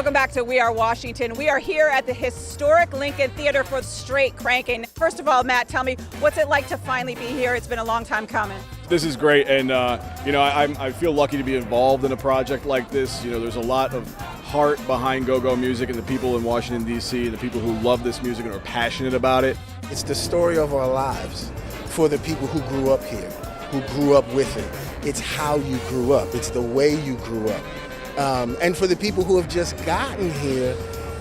Welcome back to We Are Washington. We are here at the historic Lincoln Theater for Straight Crankin. First of all, Matt, tell me, what's it like to finally be here? It's been a long time coming. This is great, and I feel lucky to be involved in a project like this. You know, there's a lot of heart behind go-go music, and the people in Washington, D.C., the people who love this music and are passionate about it. It's the story of our lives for the people who grew up here, who grew up with it. It's how you grew up. It's the way you grew up. And for the people who have just gotten here,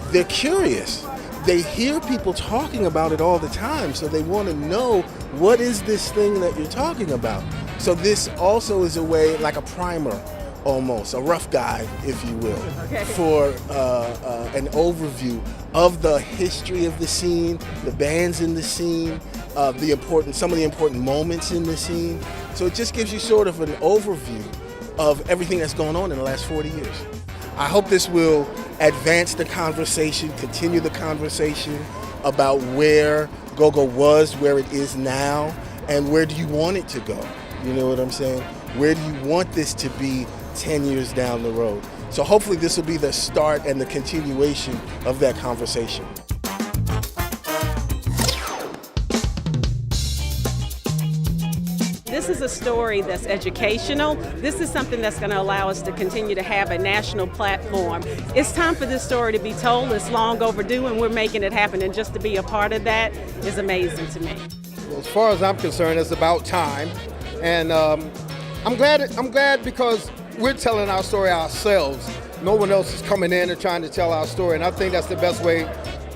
they're curious. They hear people talking about it all the time, so they want to know, what is this thing that you're talking about? So this also is a way, like a primer almost, a rough guide, if you will, for an overview of the history of the scene, the bands in the scene, some of the important moments in the scene. So it just gives you sort of an overview of everything that's going on in the last 40 years. I hope this will advance the conversation, continue the conversation about where go-go was, where it is now, and where do you want it to go? You know what I'm saying? Where do you want this to be 10 years down the road? So hopefully this will be the start and the continuation of that conversation. This is a story that's educational. This is something that's going to allow us to continue to have a national platform. It's time for this story to be told. It's long overdue, and we're making it happen. And just to be a part of that is amazing to me. Well, as far as I'm concerned, it's about time. And I'm glad because we're telling our story ourselves. No one else is coming in and trying to tell our story. And I think that's the best way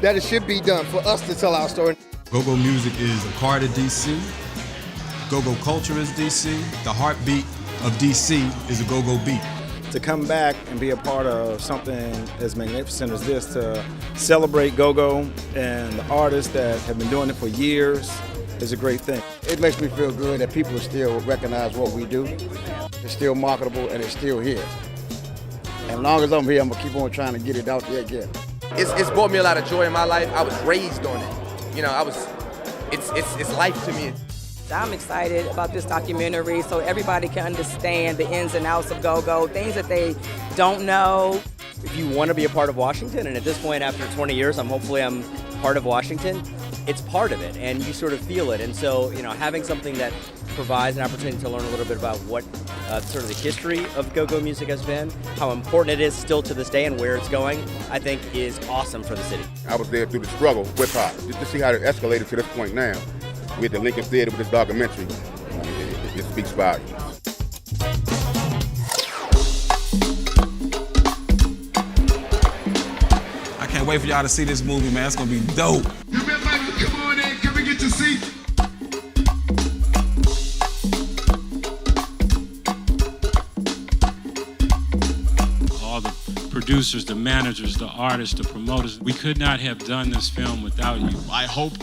that it should be done, for us to tell our story. Go-go music is a part of D.C. Go-go culture is D.C. The heartbeat of D.C. is a go-go beat. To come back and be a part of something as magnificent as this, to celebrate go-go and the artists that have been doing it for years, is a great thing. It makes me feel good that people still recognize what we do. It's still marketable and it's still here. And as long as I'm here, I'm gonna keep on trying to get it out there again. It's brought me a lot of joy in my life. I was raised on it. You know, it's life to me. I'm excited about this documentary so everybody can understand the ins and outs of go-go, things that they don't know. If you want to be a part of Washington, and at this point after 20 years, hopefully I'm part of Washington, it's part of it, and you sort of feel it. And so, you know, having something that provides an opportunity to learn a little bit about what sort of the history of go-go music has been, how important it is still to this day and where it's going, I think is awesome for the city. I was there through the struggle with hip-hop, just to see how it escalated to this point now. With the Lincoln Theater, with this documentary, it speaks volumes. I can't wait for y'all to see this movie, man. It's gonna be dope. You been like, come on in, can we get your seat? All the producers, the managers, the artists, the promoters, we could not have done this film without you. I hope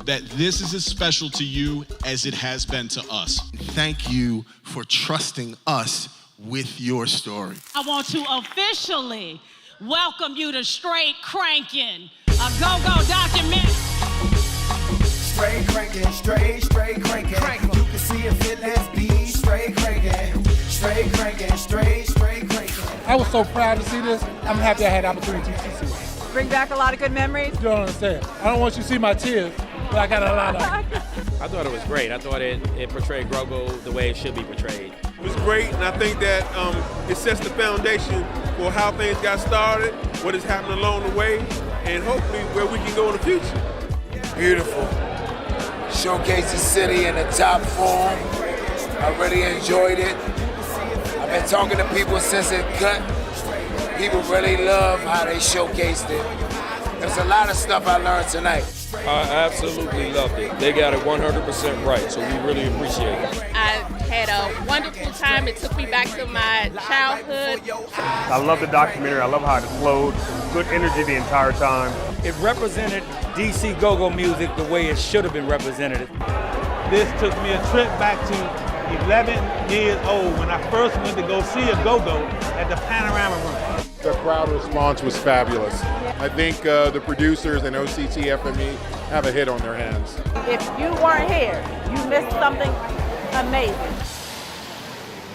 that this is as special to you as it has been to us. Thank you for trusting us with your story. I want to officially welcome you to Straight Crankin, a go-go documentary. Straight crankin', straight crankin'. You can see if it let's be straight crankin'. Straight crankin', straight crankin'. I was so proud to see this. I'm happy I had the opportunity to see it. Bring back a lot of good memories? You don't understand. I don't want you to see my tears, but I got a lot of I thought it was great. I thought it portrayed go-go the way it should be portrayed. It was great, and I think that it sets the foundation for how things got started, what has happened along the way, and hopefully where we can go in the future. Beautiful. Showcase the city in the top form. I really enjoyed it. I've been talking to people since it cut. People really love how they showcased it. There's a lot of stuff I learned tonight. I absolutely loved it. They got it 100% right, so we really appreciate it. I had a wonderful time. It took me back to my childhood. I love the documentary. I love how it flowed. Good energy the entire time. It represented DC go-go music the way it should have been represented. This took me a trip back to 11 years old when I first went to go see a go-go at the Panorama Room. The crowd response was fabulous. I think the producers and OCTFME have a hit on their hands. If you weren't here, you missed something amazing.